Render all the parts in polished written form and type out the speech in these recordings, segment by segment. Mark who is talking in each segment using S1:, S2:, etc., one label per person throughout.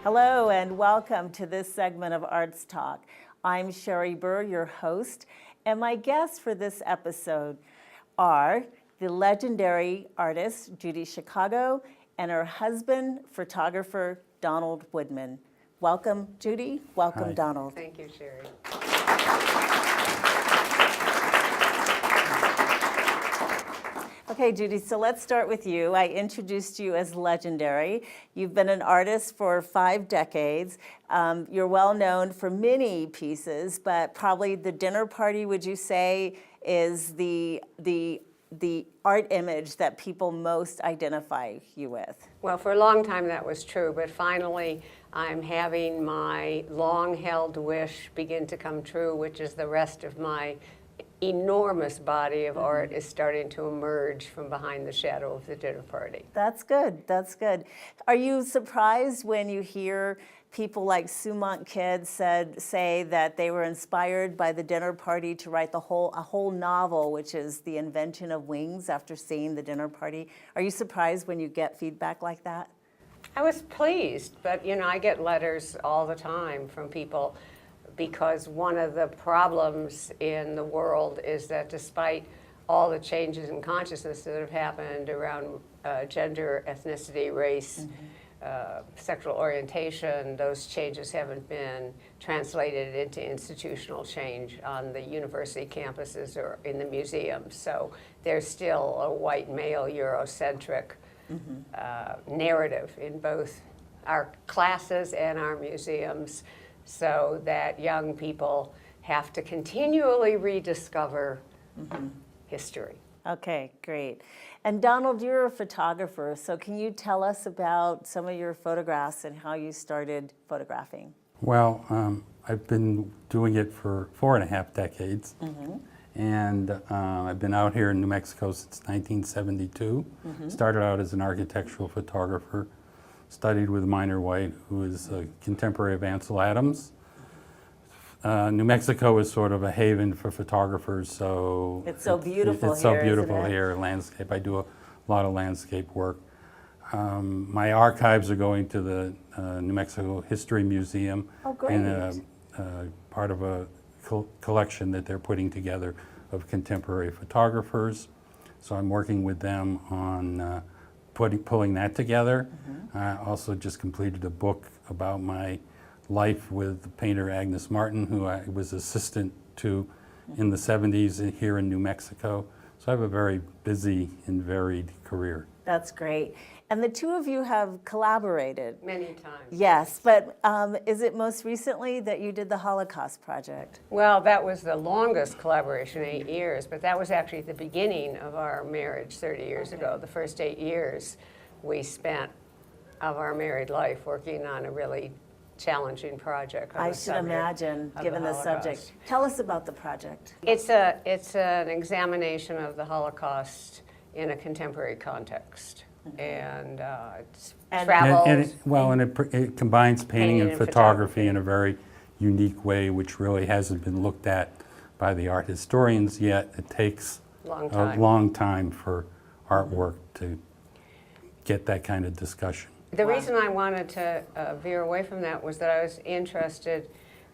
S1: Hello and welcome to this segment of Arts Talk. I'm Sherri Burr, your host, and my guests for this episode are the legendary artist Judy Chicago and her husband, photographer Donald Woodman. Welcome, Judy. Welcome,
S2: Hi.
S1: Donald.
S3: Thank you, Sherri.
S1: Okay, Judy, so let's start with you. I introduced you as legendary. You've been an artist for 5 decades. You're well known for many pieces, but probably the dinner party, would you say, is the art image that people most identify you with?
S3: Well, for a long time that was true, but finally I'm having my long-held wish begin to come true, which is the rest of my enormous body of art is starting to emerge from behind the shadow of the dinner party.
S1: That's good. That's good. Are you surprised when you hear people like Sumont Kidd say that they were inspired by the dinner party to write a whole novel, which is The Invention of Wings, after seeing the dinner party? Are you surprised when you get feedback like that?
S3: I was pleased, but I get letters all the time from people because one of the problems in the world is that despite all the changes in consciousness that have happened around gender, ethnicity, race, sexual orientation, those changes haven't been translated into institutional change on the university campuses or in the museums. So there's still a white male Eurocentric narrative in both our classes and our museums, so that young people have to continually rediscover history.
S1: Okay, great. And Donald, you're a photographer, so can you tell us about some of your photographs and how you started photographing?
S2: Well, I've been doing it for 4.5 decades, and I've been out here in New Mexico since 1972. Started out as an architectural photographer, studied with Minor White, who is a contemporary of Ansel Adams. New Mexico is sort of a haven for photographers, so
S1: it's so beautiful
S2: it's
S1: here,
S2: so beautiful
S1: isn't it?
S2: here. Landscape. I do a lot of landscape work. My archives are going to the New Mexico History Museum,
S1: Oh, great.
S2: and part of a collection that they're putting together of contemporary photographers. So I'm working with them on pulling that together. I also just completed a book about my life with the painter Agnes Martin, who I was assistant to in the 70s here in New Mexico. So I have a very busy and varied career.
S1: That's great. And the two of you have collaborated.
S3: Many times.
S1: Yes, but is it most recently that you did the Holocaust project?
S3: Well, that was the longest collaboration, 8 years, but that was actually the beginning of our marriage 30 years ago. The first 8 years we spent of our married life working on a really challenging project.
S1: I should imagine, given the subject. Tell us about the project.
S3: It's an examination of the Holocaust in a contemporary context. And it's traveled.
S2: It combines painting and photography in a very unique way, which really hasn't been looked at by the art historians yet. It takes a long time for artwork to get that kind of discussion.
S3: The reason I wanted to veer away from that was that I was interested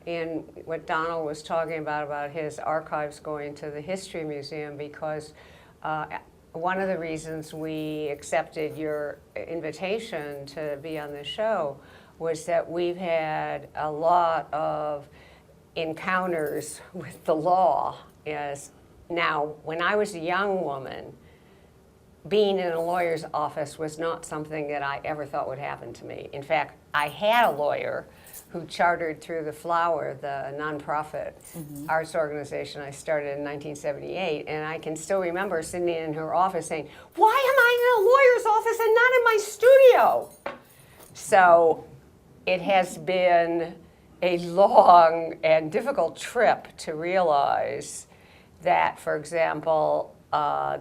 S3: in what Donald was talking about his archives going to the History Museum, because one of the reasons we accepted your invitation to be on the show was that we've had a lot of encounters with the law. Now, when I was a young woman, being in a lawyer's office was not something that I ever thought would happen to me. In fact, I had a lawyer who chartered Through the Flower, the nonprofit arts organization I started in 1978, and I can still remember sitting in her office saying, "Why am I in a lawyer's office and not in my studio?" So it has been a long and difficult trip to realize that, for example,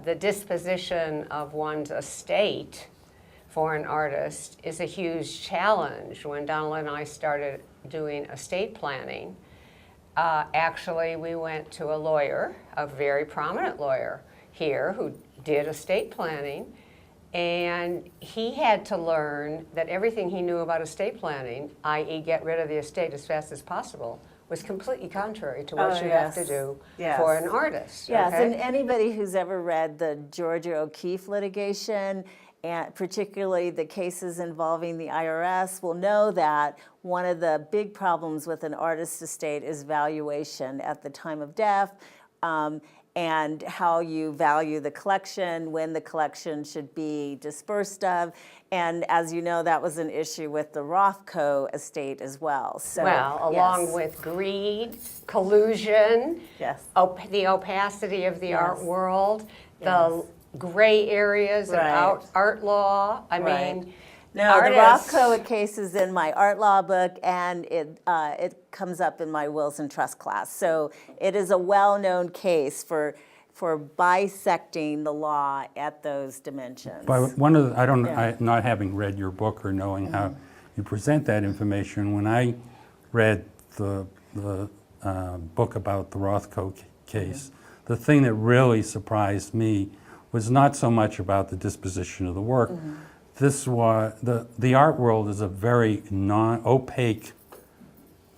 S3: the disposition of one's estate for an artist is a huge challenge. When Donald and I started doing estate planning, actually we went to a lawyer, a very prominent lawyer here, who did estate planning, And he had to learn that everything he knew about estate planning, i.e. get rid of the estate as fast as possible, was completely contrary to what
S1: Oh,
S3: you have to
S1: yes.
S3: do
S1: Yes.
S3: for an artist.
S1: Yes,
S3: okay?
S1: and anybody who's ever read the Georgia O'Keeffe litigation, and particularly the cases involving the IRS, will know that one of the big problems with an artist's estate is valuation at the time of death, and how you value the collection, when the collection should be dispersed of. And as you know, that was an issue with the Rothko estate as well. So,
S3: Well, along
S1: yes.
S3: with greed, collusion,
S1: Yes.
S3: the opacity of the art
S1: Yes.
S3: world,
S1: Yes.
S3: the gray areas
S1: Right.
S3: of art law. I
S1: Right.
S3: mean,
S1: No, the
S3: artists-
S1: Rothko case is in my art law book, and it comes up in my wills and trust class. So it is a well-known case for bisecting the law at those dimensions.
S2: But one of the,
S1: Yeah.
S2: not having read your book or knowing how you present that information, when I read the book about the Rothko case, the thing that really surprised me was not so much about the disposition of the work. This was, the art world is a very non-opaque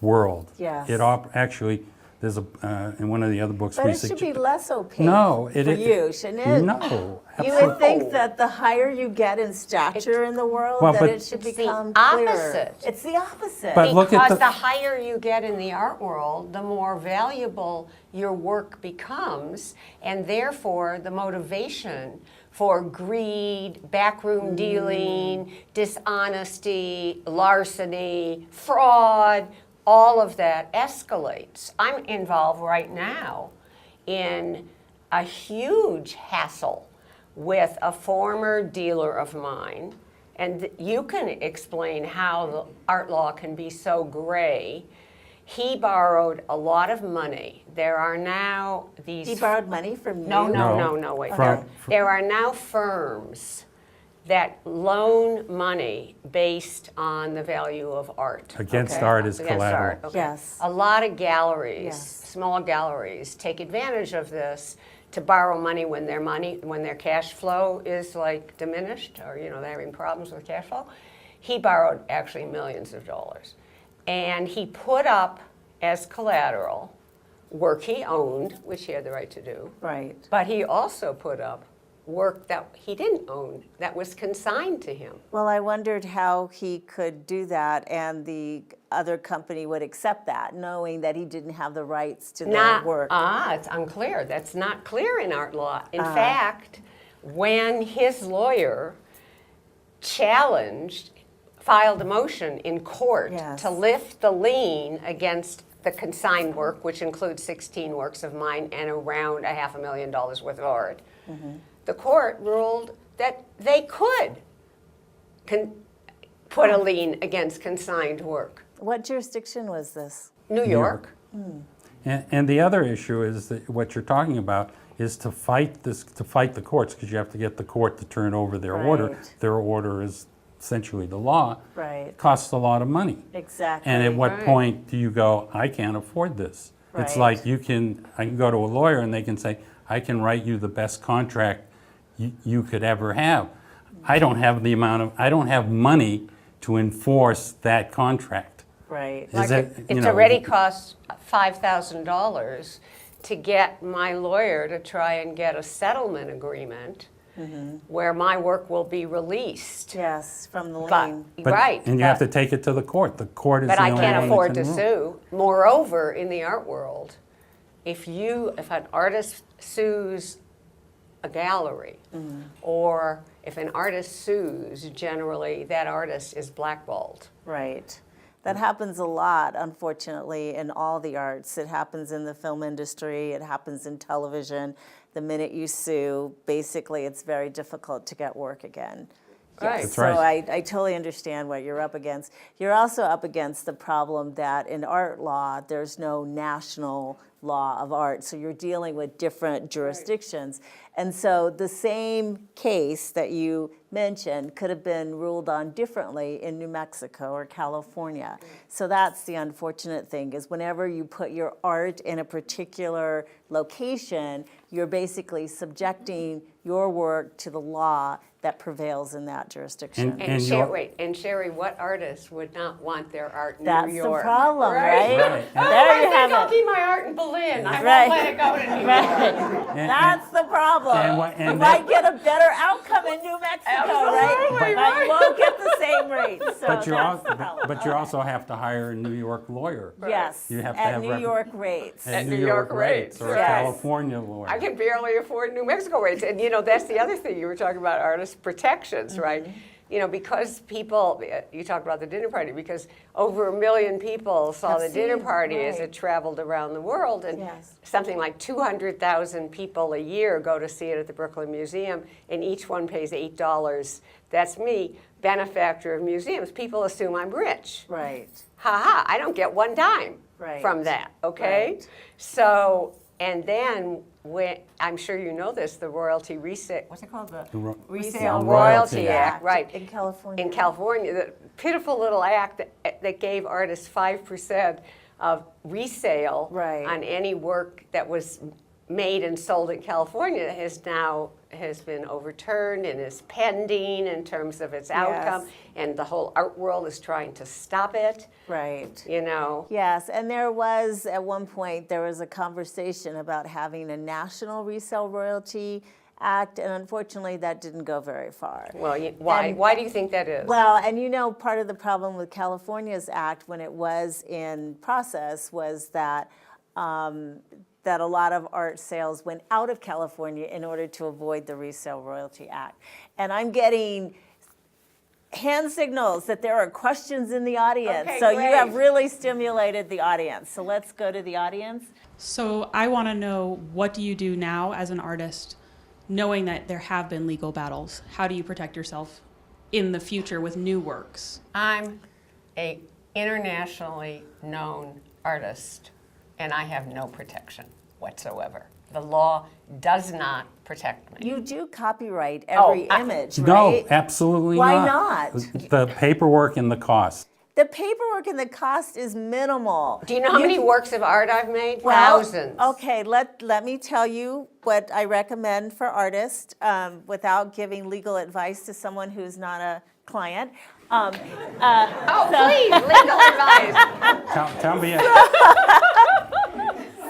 S2: world.
S1: Yes.
S2: Actually, there's in one of the other books
S1: But
S2: we
S1: it should be
S2: suggest.
S1: less opaque
S2: No,
S1: for you, shouldn't it?
S2: No,
S1: You
S2: absolutely.
S1: would think that the higher you get in stature in the world,
S2: Well,
S1: that
S2: but-
S1: it should
S3: It's the
S1: become clearer.
S3: opposite.
S1: It's the opposite.
S2: But look at
S3: because
S2: the-
S3: the higher you get in the art world, the more valuable your work becomes, and therefore the motivation for greed, backroom dealing, dishonesty, larceny, fraud, all of that escalates. I'm involved right now in a huge hassle with a former dealer of mine, and you can explain how the art law can be so gray. He borrowed a lot of money. There are now these...
S1: He borrowed money from you?
S3: No, wait. There are now firms that loan money based on the value of art.
S2: Against
S3: okay?
S2: art as
S3: Against
S2: collateral.
S3: art, okay.
S1: Yes.
S3: A lot of galleries,
S1: Yes.
S3: small galleries, take advantage of this to borrow money, when their cash flow is like diminished, or they're having problems with cash flow. He borrowed actually millions of dollars. And he put up as collateral work he owned, which he had the right to do.
S1: Right.
S3: But he also put up work that he didn't own, that was consigned to him.
S1: Well, I wondered how he could do that and the other company would accept that, knowing that he didn't have the rights to their work.
S3: It's unclear. That's not clear in art law. In fact, when his lawyer filed a motion in court
S1: Yes.
S3: to lift the lien against the consigned work, which includes 16 works of mine and around $500,000 worth of art, the court ruled that they could put a lien against consigned work.
S1: What jurisdiction was this?
S3: New York.
S2: And the other issue is that what you're talking about is to fight the courts, because you have to get the court to turn over their order.
S1: Right.
S2: Their order is essentially the law.
S1: Right.
S2: It costs a lot of money.
S1: Exactly.
S2: And at what
S3: Right.
S2: point do you go, I can't afford this? It's
S1: Right.
S2: like I can go to a lawyer and they can say, I can write you the best contract you could ever have. I don't have money to enforce that contract.
S1: Right.
S2: Is it,
S3: It's already cost $5,000 to get my lawyer to try and get a settlement agreement where my work will be released.
S1: Yes, from the
S3: But,
S1: lien.
S3: right.
S2: And you have to take it to the court. The court is
S3: But
S2: the
S3: I
S2: only
S3: can't
S2: one that
S3: afford
S2: can
S3: to
S2: rule.
S3: sue. Moreover, in the art world, if an artist sues a gallery, or if an artist sues, generally that artist is blackballed.
S1: Right. That happens a lot, unfortunately, in all the arts. It happens in the film industry, it happens in television. The minute you sue, basically it's very difficult to get work again.
S3: Right.
S2: That's
S1: So
S2: right.
S1: I totally understand what you're up against. You're also up against the problem that in art law, there's no national law of art, so you're dealing with different jurisdictions. And so the same case that you mentioned could have been ruled on differently in New Mexico or California. So that's the unfortunate thing, is whenever you put your art in a particular location, you're basically subjecting your work to the law that prevails in that jurisdiction.
S3: And Sherri, what artist would not want their art in
S1: That's
S3: New York?
S1: the problem, right?
S2: Right.
S3: Oh,
S1: There you
S3: I
S1: have
S3: think I'll
S1: it.
S3: keep my art in Berlin. I
S1: Right.
S3: won't let it go to New York.
S1: Right. That's the problem.
S2: and
S1: You might get a better outcome in New Mexico,
S3: Absolutely,
S1: right? But you won't get the same rate. So
S2: But you
S1: that's the problem.
S2: but you also have to hire a New York lawyer.
S1: Yes,
S2: You have to
S1: at
S2: have
S1: New York rates.
S2: At
S3: New York rates,
S2: or a
S1: yes.
S2: California lawyer.
S3: I can barely afford New Mexico rates. And that's the other thing. You were talking about artist protections, right? Because people, you talked about the dinner party, because over 1 million people saw
S1: Have
S3: the dinner
S1: seen,
S3: party as
S1: right.
S3: it traveled around the world. And
S1: Yes.
S3: something like 200,000 people a year go to see it at the Brooklyn Museum, and each one pays $8. That's me, benefactor of museums. People assume I'm rich.
S1: Right.
S3: Ha ha, I don't get one dime
S1: Right.
S3: from that, okay?
S1: Right.
S3: So, and then when, I'm sure you know this, the royalty resale, what's it called? The
S1: Resale
S3: Royalty Act, right.
S1: In California.
S3: In California, the pitiful little act that gave artists 5% of resale
S1: Right.
S3: on any work that was made and sold in California has been overturned and is pending in terms of its outcome. And the whole art world is trying to stop it,
S1: Right.
S3: Yes,
S1: and there was, at one point, there was a conversation about having a national resale royalty act, and unfortunately, that didn't go very far.
S3: Well, why?
S1: And-
S3: Why do you think that is?
S1: Well, and part of the problem with California's act when it was in process was that that a lot of art sales went out of California in order to avoid the Resale Royalty Act. And I'm getting hand signals that there are questions in the audience.
S3: Okay,
S1: so
S3: great.
S1: you have really stimulated the audience. So let's go to the audience.
S4: So I want to know, what do you do now as an artist, knowing that there have been legal battles? How do you protect yourself in the future with new works?
S3: I'm a internationally known artist, and I have no protection whatsoever. The law does not protect me.
S1: You do copyright every image,
S2: No,
S1: right?
S2: absolutely
S1: Why
S2: not.
S1: not?
S2: The paperwork and the cost.
S1: The paperwork and the cost is minimal.
S3: Do you know how many works of art I've made?
S1: Well,
S3: Thousands.
S1: Okay, let me tell you what I recommend for artists without giving legal advice to someone who's not a client.
S3: Please, legal advice.
S2: Tell me.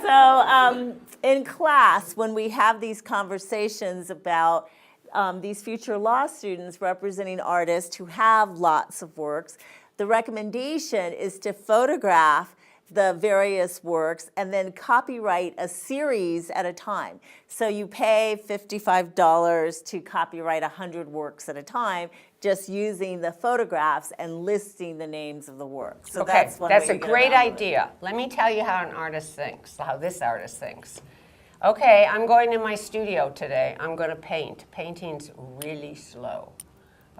S1: So in class, when we have these conversations about these future law students representing artists who have lots of works, the recommendation is to photograph the various works and then copyright a series at a time. So you pay $55 to copyright 100 works at a time, just using the photographs and listing the names of the works. So
S3: Okay,
S1: that's one
S3: that's
S1: way
S3: a
S1: you get
S3: great
S1: around it.
S3: idea. Let me tell you how an artist thinks, how this artist thinks. Okay, I'm going to my studio today. I'm going to paint. Painting's really slow.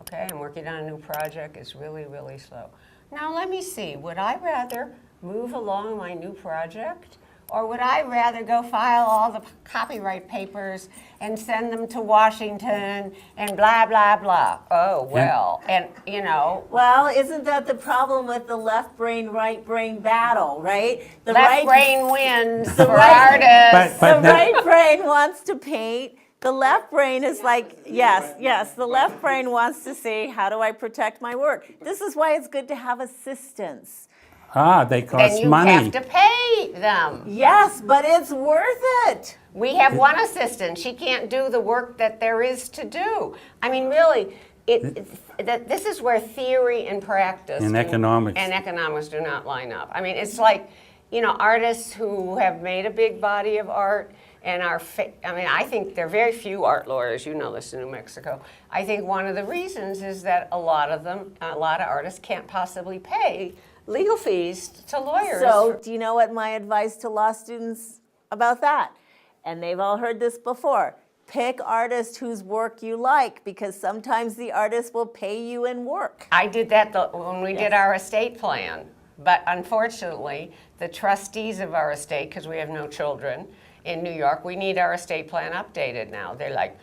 S3: Okay, I'm working on a new project. It's really, really slow. Now let me see, would I rather move along my new project, or would I rather go file all the copyright papers and send them to Washington and blah, blah, blah? Oh, well, and you know.
S1: Well, isn't that the problem with the left brain, right brain battle, right? The
S3: Left brain wins for
S1: right-
S3: artists.
S2: But
S1: The right brain wants to paint. The left brain is like, yes, the left brain wants to see, how do I protect my work? This is why it's good to have assistants.
S2: they
S3: And
S2: cost
S3: you
S2: money.
S3: have to pay them.
S1: Yes, but it's worth it.
S3: We have one assistant. She can't do the work that there is to do. I mean, really, this is where theory and practice
S2: And economics.
S3: and economics do not line up. I mean, it's like, artists who have made a big body of art and I think there are very few art lawyers, you know this in New Mexico. I think one of the reasons is that a lot of artists can't possibly pay legal fees to lawyers.
S1: So, do you know what my advice to law students about that? And they've all heard this before. Pick artists whose work you like, because sometimes the artist will pay you in work.
S3: I did that when we did our estate plan, but unfortunately, the trustees of our estate, because we have no children in New York, we need our estate plan updated now. They're like,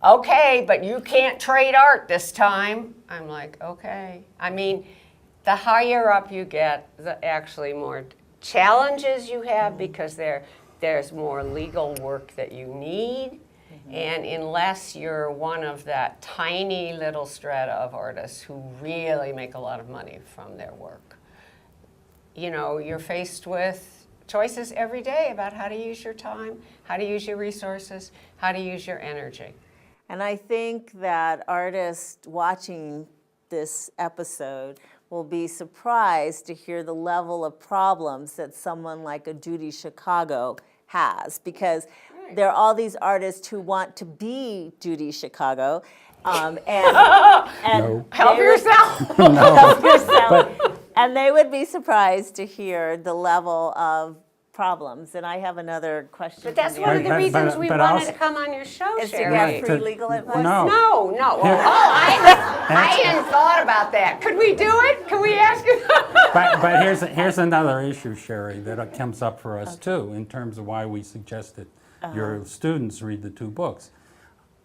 S3: okay, but you can't trade art this time. I'm like, okay. I mean, the higher up you get, the actually more challenges you have, because there's more legal work that you need. And unless you're one of that tiny little strata of artists who really make a lot of money from their work, you know, you're faced with choices every day about how to use your time, how to use your resources, how to use your energy.
S1: And I think that artists watching this episode will be surprised to hear the level of problems that someone like a Judy Chicago has, because there are all these artists who want to be Judy Chicago, and
S2: No.
S3: Help yourself.
S1: help yourself. And they would be surprised to hear the level of problems. And I have another question.
S3: But that's
S1: for
S3: one
S1: you.
S3: of the
S2: But-
S3: reasons we
S2: but
S3: wanted
S2: also-
S3: to come on your show,
S1: Is to
S3: Sherri.
S1: get free
S2: To-
S1: legal advice?
S2: No.
S3: No. I hadn't thought about that. Could we do it? Can we ask you?
S2: But here's another issue, Sherri, that comes up for us too, in terms of why we suggested your students read the 2 books.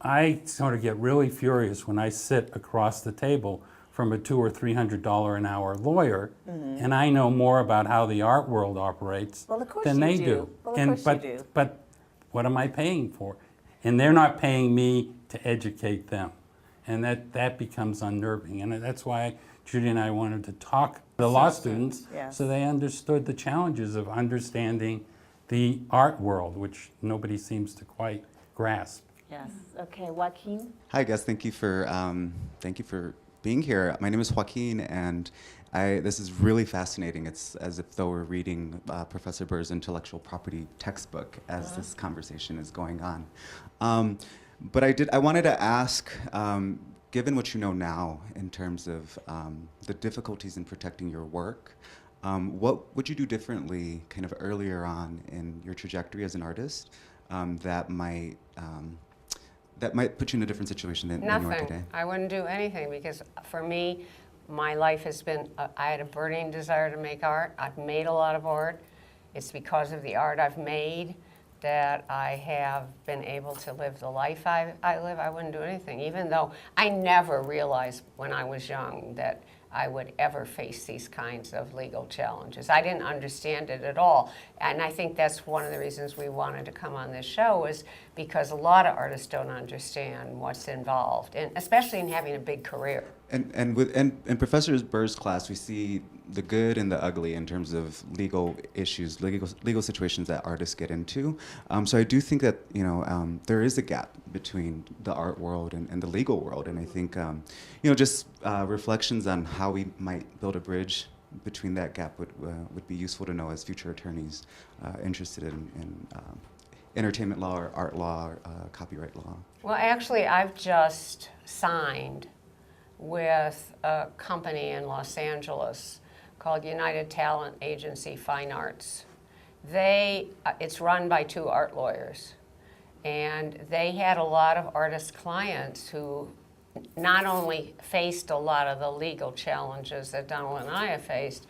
S2: I sort of get really furious when I sit across the table from a $200 or $300 an hour lawyer, and I know more about how the art world operates
S1: Well, of course
S2: than
S1: you
S2: they
S1: do.
S2: do.
S1: Well, of
S2: And
S1: course you do.
S2: But what am I paying for? And they're not paying me to educate them, and that becomes unnerving. And that's why Judy and I wanted to talk to the law students,
S1: Yes.
S2: so they understood the challenges of understanding the art world, which nobody seems to quite grasp.
S1: Yes. Okay, Joaquin?
S5: Hi guys, thank you for being here. My name is Joaquin, and this is really fascinating. It's as if though we're reading Professor Burr's intellectual property textbook as this conversation is going on. But I wanted to ask, given what you know now in terms of the difficulties in protecting your work, what would you do differently kind of earlier on in your trajectory as an artist that might put you in a different situation than you are today?
S3: Nothing. I wouldn't do anything, because for me, my life has been, I had a burning desire to make art. I've made a lot of art. It's because of the art I've made that I have been able to live the life I live. I wouldn't do anything, even though I never realized when I was young that I would ever face these kinds of legal challenges. I didn't understand it at all. And I think that's one of the reasons we wanted to come on this show, is because a lot of artists don't understand what's involved, and especially in having a big career.
S5: And in Professor Burr's class, we see the good and the ugly in terms of legal issues, legal situations that artists get into. So I do think that there is a gap between the art world and the legal world, and I think just reflections on how we might build a bridge between that gap would be useful to know as future attorneys interested in entertainment law or art law or copyright law.
S3: Well, actually, I've just signed with a company in Los Angeles called United Talent Agency Fine Arts. It's run by 2 art lawyers, and they had a lot of artist clients who not only faced a lot of the legal challenges that Donald and I have faced,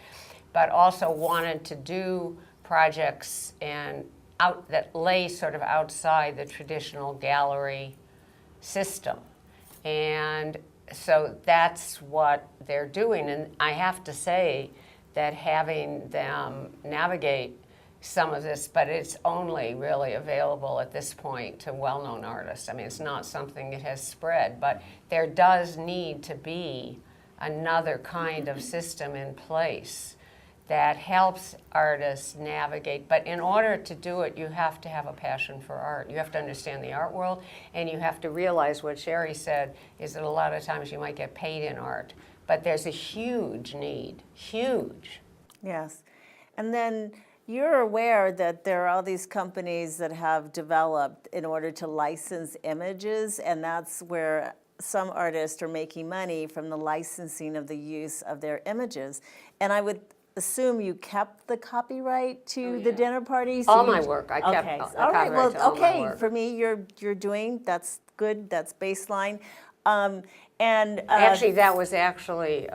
S3: but also wanted to do projects that lay sort of outside the traditional gallery system. And so that's what they're doing. And I have to say that having them navigate some of this, but it's only really available at this point to well-known artists. I mean, it's not something that has spread, but there does need to be another kind of system in place that helps artists navigate. But in order to do it, you have to have a passion for art. You have to understand the art world, and you have to realize what Sherri said, is that a lot of times you might get paid in art, but there's a huge need, huge.
S1: Yes. And then you're aware that there are all these companies that have developed in order to license images, and that's where some artists are making money from the licensing of the use of their images. And I would assume you kept the copyright to the dinner party? So
S3: All
S1: you-
S3: my work, I kept
S1: Okay.
S3: the
S1: All right,
S3: copyright
S1: well,
S3: to all my
S1: okay,
S3: work.
S1: for me, you're doing, that's good, that's baseline.
S3: Actually, that was actually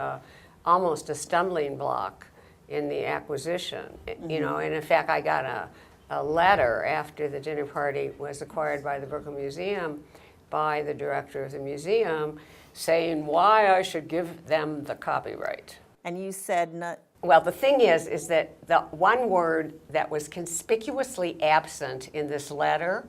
S3: almost a stumbling block in the acquisition. You know, and in fact, I got a letter after the dinner party was acquired by the Brooklyn Museum by the director of the museum saying why I should give them the copyright.
S1: And you said not,
S3: Well, the thing is that the one word that was conspicuously absent in this letter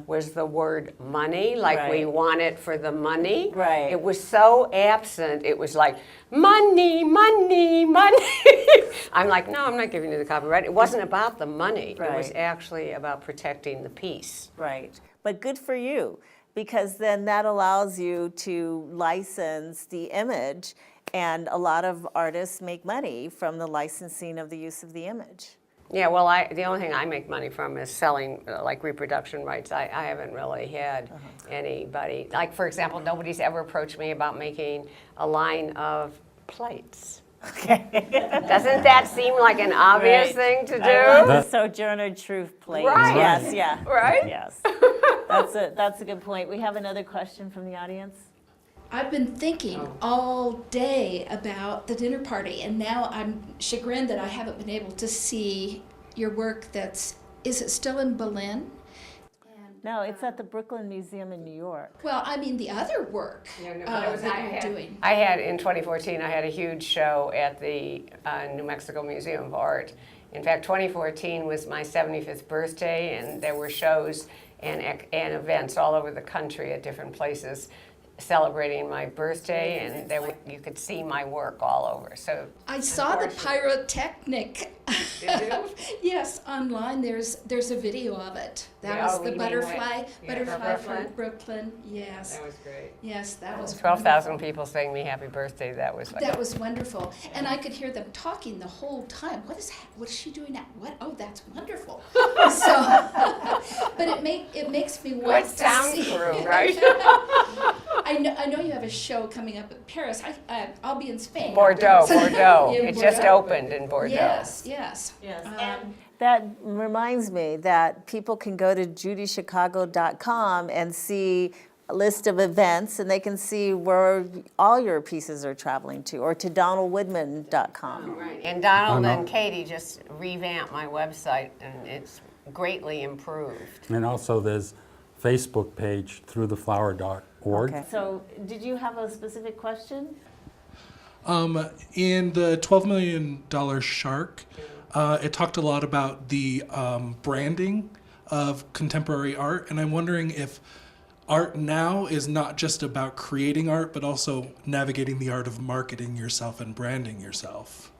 S3: was the word money, like we
S1: Right.
S3: want it for the money.
S1: Right.
S3: It was so absent. It was like, money, money, money. I'm like, no, I'm not giving you the copyright. It wasn't about the money. It was
S1: Right.
S3: actually about protecting the peace.
S1: Right, but good for you, because then that allows you to license the image, and a lot of artists make money from the licensing of the use of the image.
S3: Yeah, well, the only thing I make money from is selling like reproduction rights. I haven't really had anybody, like for example, nobody's ever approached me about making a line of plates. Doesn't that seem like an obvious
S1: Right.
S3: thing to do?
S1: I love the Sojourner Truth plate.
S3: Right.
S1: Yes, yeah.
S3: Right?
S1: Yes. That's a good point. We have another question from the audience.
S6: I've been thinking all day about the dinner party, and now I'm chagrined that I haven't been able to see your work. Is it still in Berlin? And,
S1: No, it's at the Brooklyn Museum in New York.
S6: well, I mean the other work that you're doing.
S3: I had, in 2014, I had a huge show at the New Mexico Museum of Art. In fact, 2014 was my 75th birthday, and there were shows and events all over the country at different places celebrating my birthday, and you could see my work all over. So
S6: I saw the pyrotechnic.
S3: Did you?
S6: Yes, online. There's a video of it. That
S3: Yeah,
S6: was
S3: oh,
S6: the
S3: you mean
S6: butterfly
S3: for
S6: from
S3: Brooklyn?
S6: Brooklyn. Yes,
S3: That was great.
S6: yes, that was
S3: 12,000 people saying me happy birthday. That was like,
S6: That was wonderful, and I could hear them talking the whole time. What is she doing now? What? Oh, that's wonderful. So, but it makes me want
S3: good
S6: to
S3: sound
S6: see.
S3: crew, right?
S6: I know you have a show coming up in Paris. I'll be in Spain.
S3: Bordeaux.
S6: In
S3: It just
S6: Bordeaux.
S3: opened in Bordeaux.
S6: Yes, yes.
S1: And that reminds me that people can go to judychicago.com and see a list of events, and they can see where all your pieces are traveling to, or to donaldwoodman.com.
S3: Right. And Donald
S2: Oh, no.
S3: and Katie just revamped my website, and it's greatly improved.
S2: And also there's Facebook page throughtheflower.org.
S1: Okay. So, did you have a specific question?
S7: In the $12 million shark, it talked a lot about the branding of contemporary art, and I'm wondering if art now is not just about creating art, but also navigating the art of marketing yourself and branding yourself.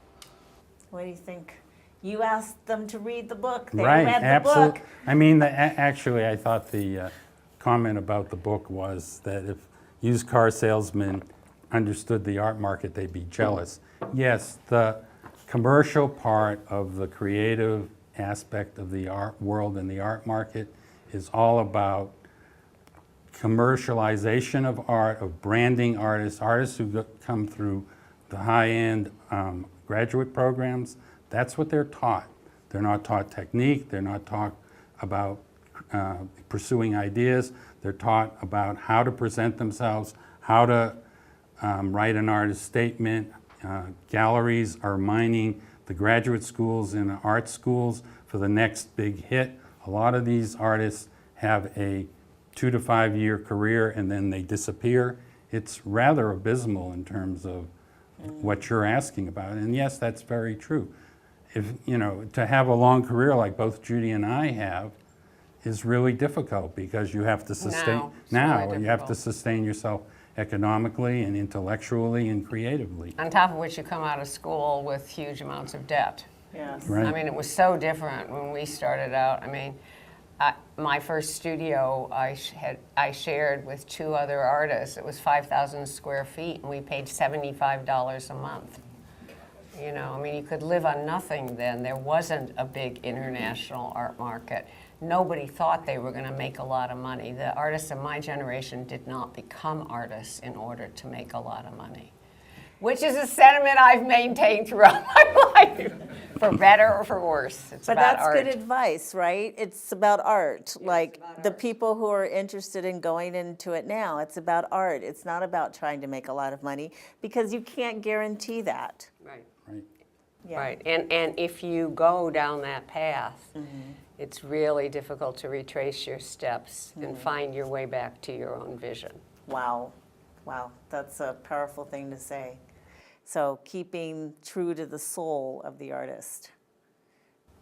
S1: What do you think? You asked them to read the book. They
S2: Right,
S1: read the
S2: absolutely.
S1: book.
S2: I mean, actually, I thought the comment about the book was that if used car salesmen understood the art market, they'd be jealous. Yes, the commercial part of the creative aspect of the art world and the art market is all about commercialization of art, of branding artists who come through the high-end graduate programs. That's what they're taught. They're not taught technique. They're not taught about pursuing ideas. They're taught about how to present themselves, how to write an artist statement. Galleries are mining the graduate schools and the art schools for the next big hit. A lot of these artists have a 2 to 5 year career and then they disappear. It's rather abysmal in terms of what you're asking about. And yes, that's very true. If, to have a long career like both Judy and I have is really difficult because you have to sustain, you have to sustain yourself economically and intellectually and creatively.
S3: On top of which you come out of school with huge amounts of debt.
S1: Yes.
S2: Right.
S3: I mean, it was so different when we started out. I mean, my first studio I shared with 2 other artists. It was 5,000 square feet, and we paid $75 a month. I mean, you could live on nothing then. There wasn't a big international art market. Nobody thought they were going to make a lot of money. The artists of my generation did not become artists in order to make a lot of money, which is a sentiment I've maintained throughout my life, for better or for worse. It's
S1: But
S3: about
S1: that's
S3: art.
S1: good advice, right? It's about art. Like the people who are interested in going into it now, it's about art. It's not about trying to make a lot of money because you can't guarantee that.
S3: Right.
S2: Right.
S1: Yeah.
S3: Right, and if you go down that path, it's really difficult to retrace your steps and find your way back to your own vision.
S1: Wow. Wow. That's a powerful thing to say. So keeping true to the soul of the artist,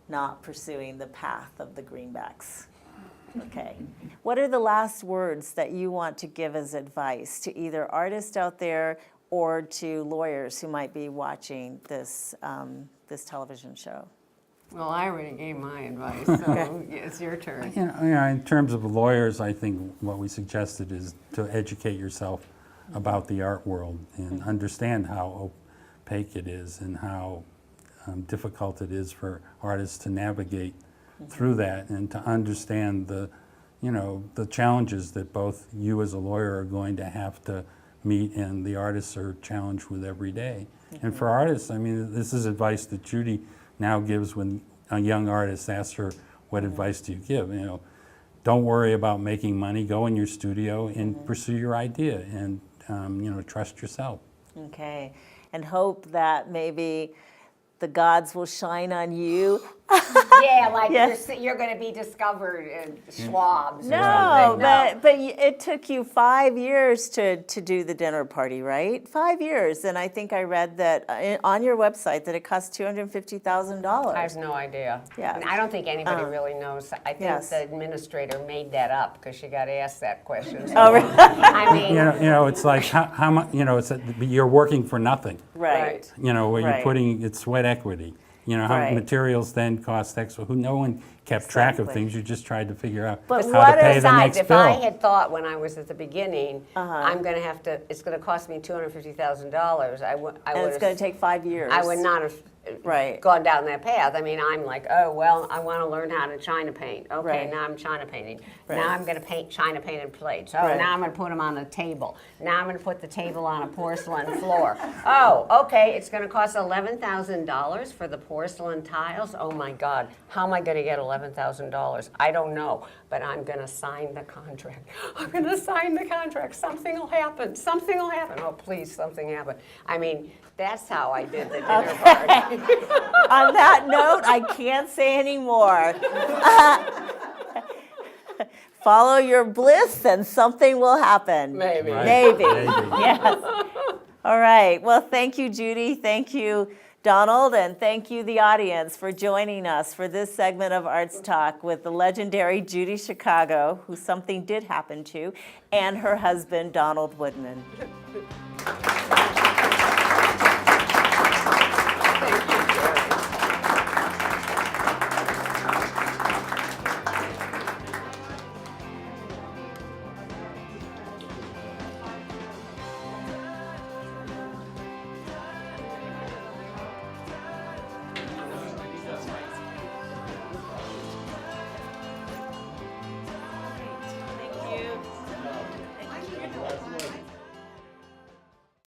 S1: not pursuing the path of the greenbacks. Okay. What are the last words that you want to give as advice to either artists out there or to lawyers who might be watching this, this television show?
S3: Well, I already gave my advice, so it's your turn.
S2: In terms of lawyers, I think what we suggested is to educate yourself about the art world and understand how opaque it is and how difficult it is for artists to navigate through that, and to understand the challenges that both you as a lawyer are going to have to meet and the artists are challenged with every day. And for artists, I mean, this is advice that Judy now gives when a young artist asks her, what advice do you give? Don't worry about making money, go in your studio and pursue your idea, and trust yourself.
S1: Okay, and hope that maybe the gods will shine on you.
S3: Yeah, like
S1: Yes.
S3: you're going to be discovered in Schwab's. or
S1: No,
S3: something.
S1: but it took you 5 years to do the dinner party, right? 5 years, and I think I read that on your website that it cost $250,000.
S3: I have no idea.
S1: Yeah.
S3: And I don't think anybody really knows. I think
S1: Yes.
S3: the administrator made that up because she got asked that question. So,
S1: Oh, really?
S3: I mean,
S2: It's like how much, you're working for nothing.
S1: Right.
S2: Where
S1: Right.
S2: you're putting, it's sweat equity. How
S1: Right.
S2: materials then cost extra. No one kept track of
S1: Exactly.
S2: things. You just tried to figure out
S1: But
S2: how
S1: what
S2: to pay the
S3: besides,
S2: next
S3: if
S2: bill.
S3: I had thought when I was at the beginning, I'm going to have to, it's going to cost me $250,000, I would
S1: And it's going to take 5 years.
S3: I would not have
S1: Right.
S3: gone down that path. I mean, I'm like, oh, well, I want to learn how to China paint. Okay,
S1: Right.
S3: now I'm China painting.
S1: Right.
S3: Now I'm going to paint China painted plates. Oh,
S1: Right.
S3: now I'm going to put them on a table. Now I'm going to put the table on a porcelain floor. Oh, okay, it's going to cost $11,000 for the porcelain tiles. Oh my God, how am I going to get $11,000? I don't know, but I'm going to sign the contract. I'm going to sign the contract. Something will happen. Something will happen. Oh, please, something happen. I mean, that's how I did the dinner party.
S1: On that note, I can't say any more. Follow your bliss and something will happen.
S3: Maybe.
S2: Right.
S1: Maybe.
S2: Maybe.
S1: Yes. All right. Well, thank you, Judy. Thank you, Donald. And thank you, the audience, for joining us for this segment of Arts Talk with the legendary Judy Chicago, who something did happen to, and her husband, Donald Woodman.